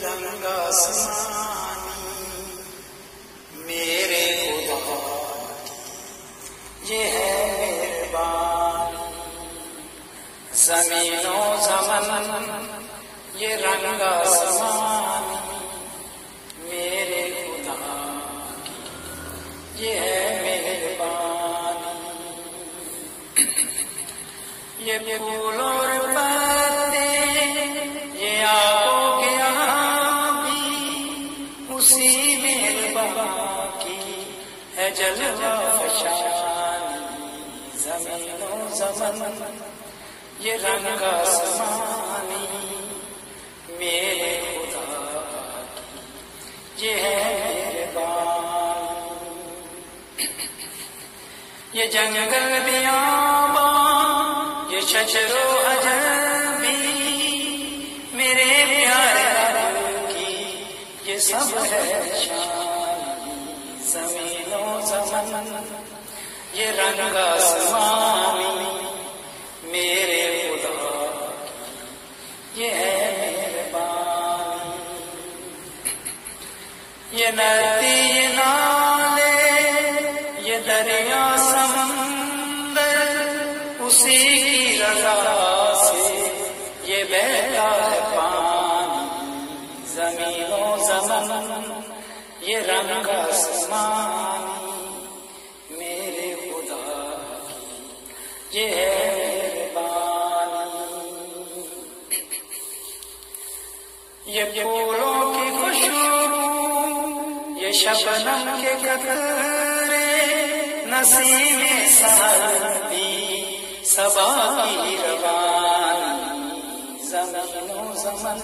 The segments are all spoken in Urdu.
رنگ آسمانی میرے خدا یہ ہے مہربانی، زمین و زمن یہ رنگ آسمانی میرے خدا یہ ہے مہربانی، یہ پھول اور پتے یہ آنکھوں کے آبی اسی مہربان کی ہے جلوہ فشانی، زمین و زمن یہ رنگ آسمانی میرے خدا کی یہ ہے مہربانی، یہ جنگل بیاباں یہ شجر و حجر بھی میرے پیارے رب کی یہ سب ہے شانی، زمین و زمن یہ رنگ آسمانی میرے خدا کی یہ ہے مہربانی، یہ ندی یہ نالے یہ دریا سمندر اسی کی رضا سے یہ بہتا ہے پانی، زمین و زمن یہ رنگ آسمانی میرے خدا کی یہ ہے مہربانی، یہ پھولوں کی خوشبو یہ شبنم کے قطرے نسیم سردی صبا کی روانی، زمین و زمن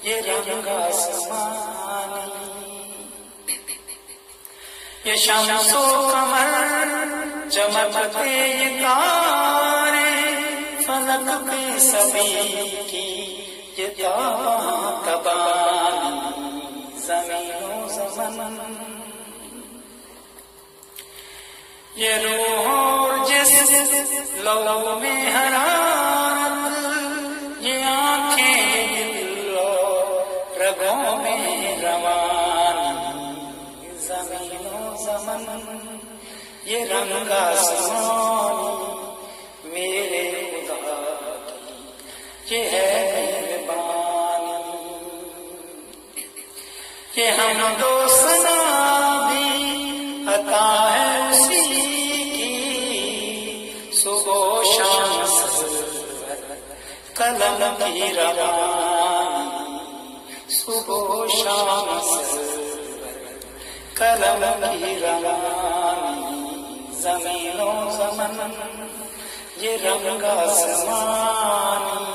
یہ رنگ آسمانی، یہ شمس و قمر چمکتے یہ تارے فلک پہ سبھی کی یہ تاباں تبانی، زمین و زمن یہ روح اور جسم لو میں حرارت یہ آنکھیں دل اور رگوں میں روانی، زمین و زمن یہ رنگ آسمانی میرے خدا کی یہ ہے مہربانی، یہ حمد و ثنا بھی عطا ہے اسی کی، صبح و شام قلم کی روانی، صبح و شام قلم کی روانی، زمین و زمن یہ رنگ آسمانی